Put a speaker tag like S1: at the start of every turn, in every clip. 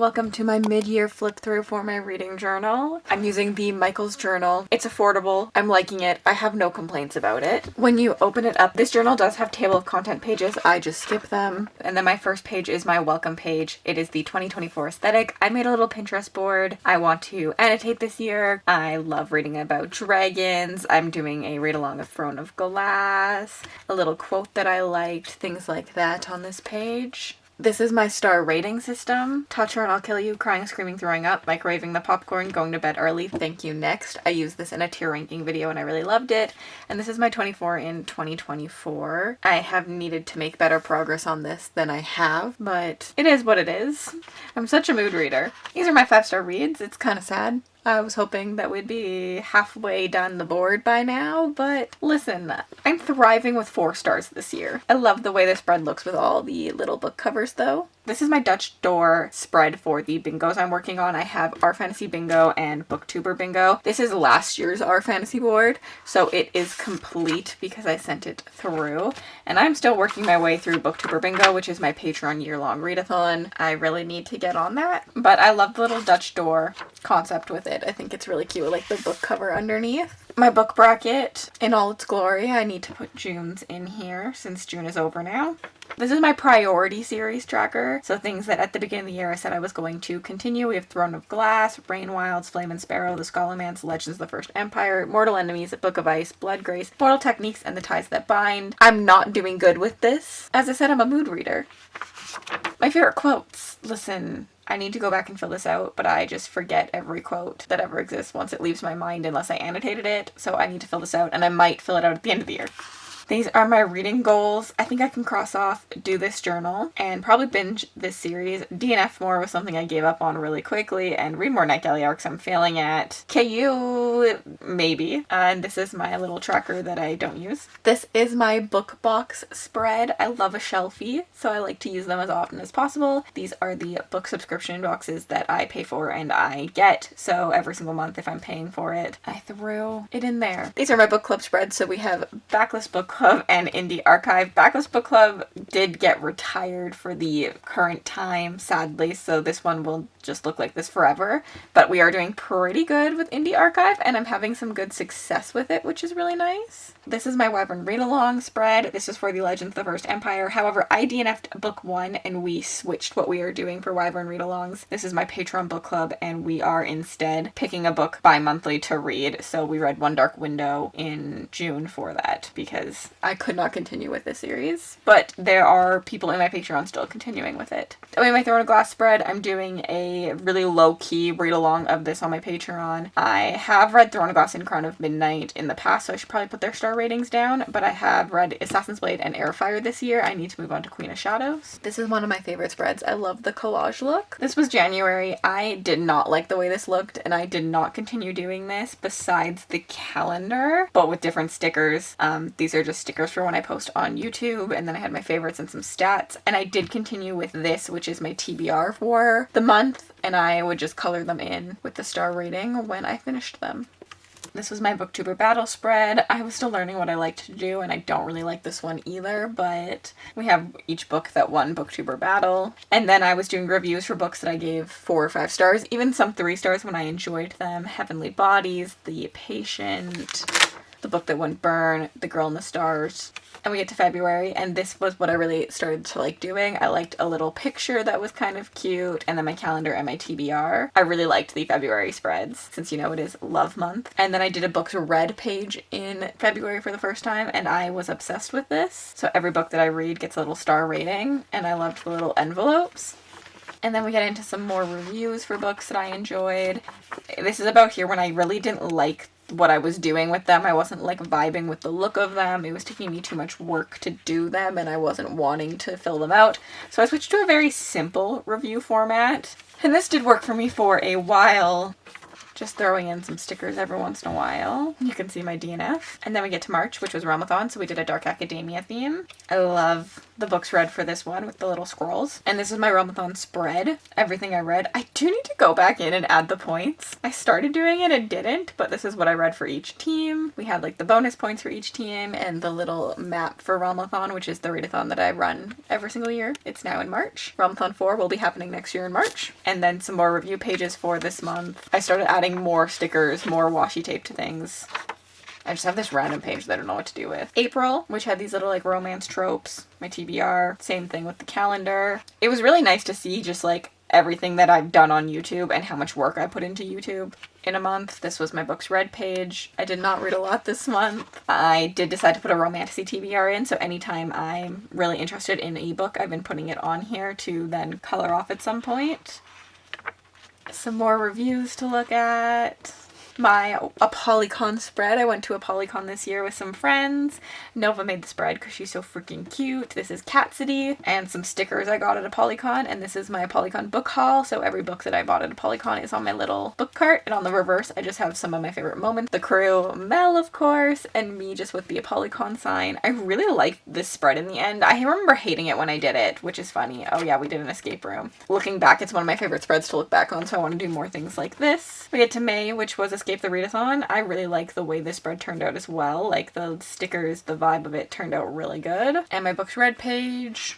S1: Welcome to my mid-year flip through for my reading journal. I'm using the Michael's journal. It's affordable. I'm liking it. I have no complaints about it. When you open it up, this journal does have table of content pages. I just skip them. And then my first page is my welcome page. It is the 2024 aesthetic. I made a little Pinterest board. I want to annotate this year. I love reading about dragons. I'm doing a read along of Throne of Glass, a little quote that I liked, things like that on this page. This is my star rating system. Touch her and I'll kill you, crying, screaming, throwing up, microwaving the popcorn, going to bed early, thank you, next. I used this in a tier ranking video and I really loved it. And this is my 24 in 2024. I have needed to make better progress on this than I have, but it is what it is. I'm such a mood reader. These are my 5-star reads. It's kind of sad. I was hoping that we'd be halfway down the board by now, but listen, I'm thriving with 4 stars this year. I love the way the spread looks with all the little book covers though. This is my Dutch door spread for the bingos I'm working on. I have Our Fantasy Bingo and Booktuber Bingo. This is last year's Our Fantasy board, so it is complete because I sent it through. And I'm still working my way through Booktuber Bingo, which is my Patreon year-long readathon. I really need to get on that, but I love the little Dutch door concept with it. I think it's really cute, like the book cover underneath. My book bracket in all its glory. I need to put June's in here since June is over now. This is my priority series tracker. So things that at the beginning of the year I said I was going to continue. We have Throne of Glass, Rain Wilds, Flame and Sparrow, The Scholomance, Legends of the First Empire, Mortal Enemies, Book of Ice, Blood Grace, Mortal Techniques, and The Ties That Bind. I'm not doing good with this. As I said, I'm a mood reader. My favorite quotes. Listen, I need to go back and fill this out, but I just forget every quote that ever exists once it leaves my mind unless I annotated it. So I need to fill this out, and I might fill it out at the end of the year. These are my reading goals. I think I can cross off do this journal and probably binge this series. DNF more was something I gave up on really quickly, and read more Night Galley arcs I'm failing at. KU, maybe. And this is my little tracker that I don't use. This is my book box spread. I love a shelfie, so I like to use them as often as possible. These are the book subscription boxes that I pay for and I get. So every single month if I'm paying for it, I throw it in there. These are my book club spreads. So we have Backlist Book Club and Indie Archive. Backlist Book Club did get retired for the current time, sadly, so this one will just look like this forever. But we are doing pretty good with Indie Archive, and I'm having some good success with it, which is really nice. This is my Wyvern read-along spread. This is for the Legends of the First Empire. However, I DNF'd book 1 and we switched what we are doing for Wyvern read-alongs. This is my Patreon book club, and we are instead picking a book bi-monthly to read. So we read One Dark Window in June for that because I could not continue with this series. But there are people in my Patreon still continuing with it. Doing my Throne of Glass spread, I'm doing a really low-key read-along of this on my Patreon. I have read Throne of Glass and Crown of Midnight in the past, so I should probably put their star ratings down, but I have read Assassin's Blade and Airfire this year. I need to move on to Queen of Shadows. This is one of my favorite spreads. I love the collage look. This was January. I did not like the way this looked, and I did not continue doing this besides the calendar, but with different stickers. These are just stickers for when I post on YouTube, and then I had my favorites and some stats, and I did continue with this, which is my TBR for the month, and I would just color them in with the star rating when I finished them. This was my Booktuber battle spread. I was still learning what I like to do, and I don't really like this one either, but we have each book that won Booktuber battle. And then I was doing reviews for books that I gave 4 or 5 stars, even some 3 stars when I enjoyed them. Heavenly Bodies, The Patient, the book that won Burn, The Girl in the Stars. And we get to February, and this was what I really started to like doing. I liked a little picture that was kind of cute, and then my calendar and my TBR. I really liked the February spreads, since you know it is love month. And then I did a books read page in February for the first time, and I was obsessed with this. So every book that I read gets a little star rating, and I loved the little envelopes. And then we get into some more reviews for books that I enjoyed. This is about here when I really didn't like what I was doing with them. I wasn't like vibing with the look of them. It was taking me too much work to do them, and I wasn't wanting to fill them out. So I switched to a very simple review format. And this did work for me for a while. Just throwing in some stickers every once in a while. You can see my DNF. And then we get to March, which was Romathon, so we did a Dark Academia theme. I love the books read for this one with the little scrolls. And this is my romathon spread, everything I read. I do need to go back in and add the points. I started doing it and didn't, but this is what I read for each team. We had like the bonus points for each team and the little map for romathon, which is the readathon that I run every single year. It's now in March. Romathon 4 will be happening next year in March. And then some more review pages for this month. I started adding more stickers, more washi tape to things. I just have this random page that I don't know what to do with. April, which had these little like romance tropes, my TBR, same thing with the calendar. It was really nice to see just like everything that I've done on YouTube and how much work I put into YouTube in a month. This was my books read page. I did not read a lot this month. I did decide to put a romantasy TBR in, so anytime I'm really interested in an ebook, I've been putting it on here to then color off at some point. Some more reviews to look at. A Polycon spread. I went to a Polycon this year with some friends. Nova made the spread because she's so freaking cute. This is Catsidy, and some stickers I got at a Polycon, and this is my Polycon book haul. So every book that I bought at a Polycon is on my little book cart, and on the reverse I just have some of my favorite moments. The crew, Mel of course, and me just with the Polycon sign. I really liked this spread in the end. I remember hating it when I did it, which is funny. Oh yeah, we did an escape room. Looking back, it's one of my favorite spreads to look back on, so I want to do more things like this. We get to May, which was Escape the Readathon. I really like the way this spread turned out as well. Like the stickers, the vibe of it turned out really good. And my books read page.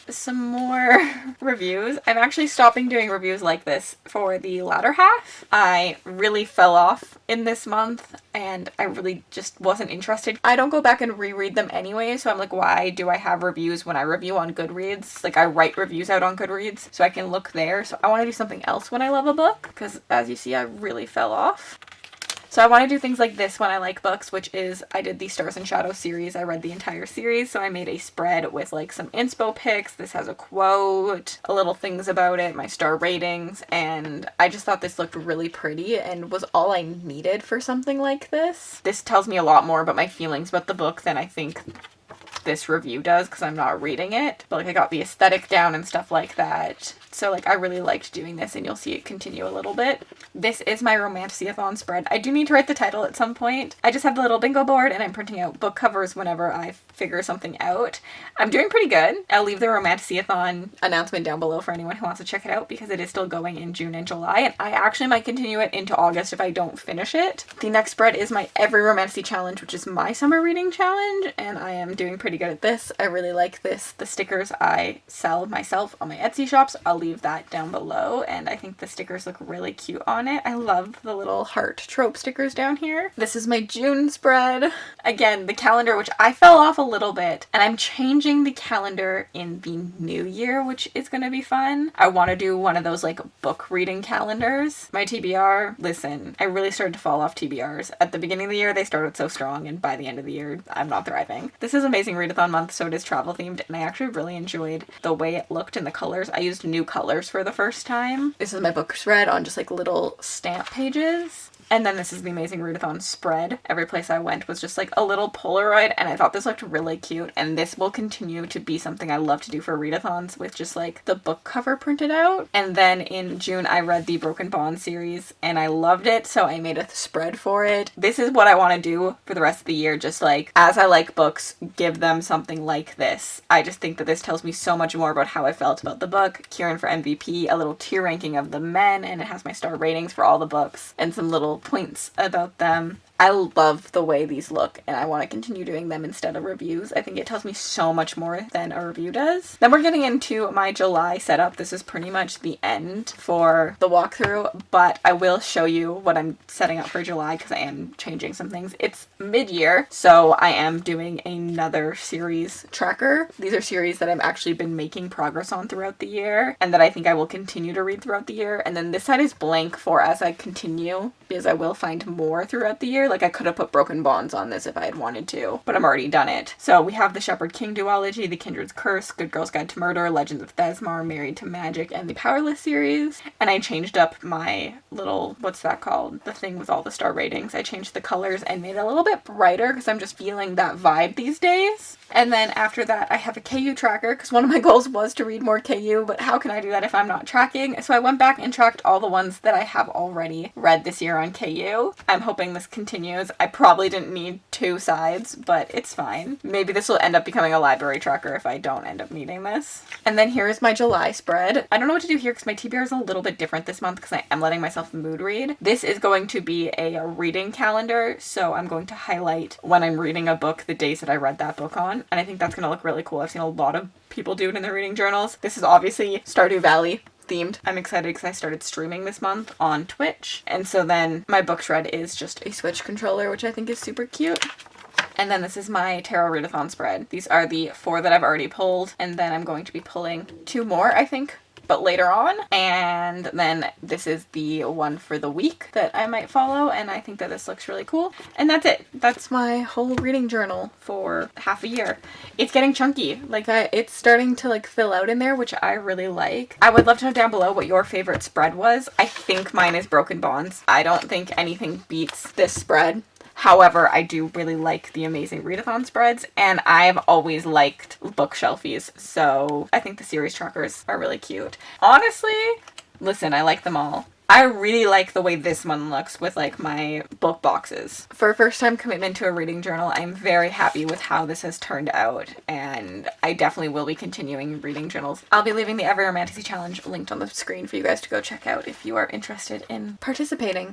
S1: Some more reviews. I'm actually stopping doing reviews like this for the latter half. I really fell off in this month and I really just wasn't interested. I don't go back and reread them anyway, so I'm like, why do I have reviews when I review on Goodreads? Like, I write reviews out on Goodreads so I can look there. So I want to do something else when I love a book, because as you see, I really fell off. So I want to do things like this when I like books, which is I did the Stars and Shadows series. I read the entire series, so I made a spread with like some inspo pics. This has a quote, a little things about it, my star ratings, and I just thought this looked really pretty and was all I needed for something like this. This tells me a lot more about my feelings about the book than I think this review does, because I'm not reading it, but like I got the aesthetic down and stuff like that. So like I really liked doing this, and you'll see it continue a little bit. This is my romantasyathon spread. I do need to write the title at some point. I just have the little bingo board and I'm printing out book covers whenever I figure something out. I'm doing pretty good. I'll leave the romantasyathon announcement down below for anyone who wants to check it out, because it is still going in June and July, and I actually might continue it into August if I don't finish it. The next spread is my Every Romantasy Challenge, which is my summer reading challenge, and I am doing pretty good at this. I really like this. The stickers I sell myself on my Etsy shops. I'll leave that down below, and I think the stickers look really cute on it. I love the little heart trope stickers down here. This is my June spread. Again, the calendar, which I fell off a little bit, and I'm changing the calendar in the new year, which is gonna be fun. I want to do one of those like book reading calendars. My TBR, listen, I really started to fall off TBRs. At the beginning of the year, they started so strong, and by the end of the year, I'm not thriving. This is Amazing Readathon month, so it is travel themed, and I actually really enjoyed the way it looked and the colors. I used new colors for the first time. This is my books read on just like little stamp pages. And then this is the Amazing Readathon spread. Every place I went was just like a little Polaroid, and I thought this looked really cute, and this will continue to be something I love to do for readathons, with just like the book cover printed out. And then in June I read the Broken Bond series and I loved it, so I made a spread for it. This is what I want to do for the rest of the year, just like as I like books, give them something like this. I just think that this tells me so much more about how I felt about the book. Kieran for MVP, a little tier ranking of the men, and it has my star ratings for all the books and some little points about them. I love the way these look, and I want to continue doing them instead of reviews. I think it tells me so much more than a review does. Then we're getting into my July setup. This is pretty much the end for the walkthrough, but I will show you what I'm setting up for July, because I am changing some things. It's mid-year, so I am doing another series tracker. These are series that I've actually been making progress on throughout the year, and that I think I will continue to read throughout the year. And then this side is blank for as I continue, because I will find more throughout the year. Like, I could have put Broken Bonds on this if I had wanted to, but I'm already done it. So we have the Shepherd King duology, the Kindred's Curse, Good Girl's Guide to Murder, Legends of Thesmar, Married to Magic, and the Powerless series. And I changed up my little, what's that called? The thing with all the star ratings. I changed the colors and made it a little bit brighter, because I'm just feeling that vibe these days. And then after that, I have a KU tracker, because one of my goals was to read more KU, but how can I do that if I'm not tracking? So I went back and tracked all the ones that I have already read this year on KU. I'm hoping this continues continues. I probably didn't need 2 sides, but it's fine. Maybe this will end up becoming a library tracker if I don't end up needing this. And then here is my July spread. I don't know what to do here because my TBR is a little bit different this month because I am letting myself mood read. This is going to be a reading calendar, so I'm going to highlight when I'm reading a book, the days that I read that book on, and I think that's going to look really cool. I've seen a lot of people do it in their reading journals. This is obviously Stardew Valley themed. I'm excited because I started streaming this month on Twitch, and so then my book shred is just a Switch controller, which I think is super cute. And then this is my tarot readathon spread. These are the 4 that I've already pulled, and then I'm going to be pulling 2 more, I think, but later on. And then this is the one for the week that I might follow, and I think that this looks really cool. And that's it. That's my whole reading journal for half a year. It's getting chunky. Like, it's starting to like fill out in there, which I really like. I would love to know down below what your favorite spread was. I think mine is Broken Bonds. I don't think anything beats this spread. However, I do really like the amazing readathon spreads, and I've always liked bookshelfies, so I think the series trackers are really cute. Honestly, listen, I like them all. I really like the way this one looks with like my book boxes. For a first time commitment to a reading journal, I'm very happy with how this has turned out, and I definitely will be continuing reading journals. I'll be leaving the Every Romantasy challenge linked on the screen for you guys to go check out if you are interested in participating.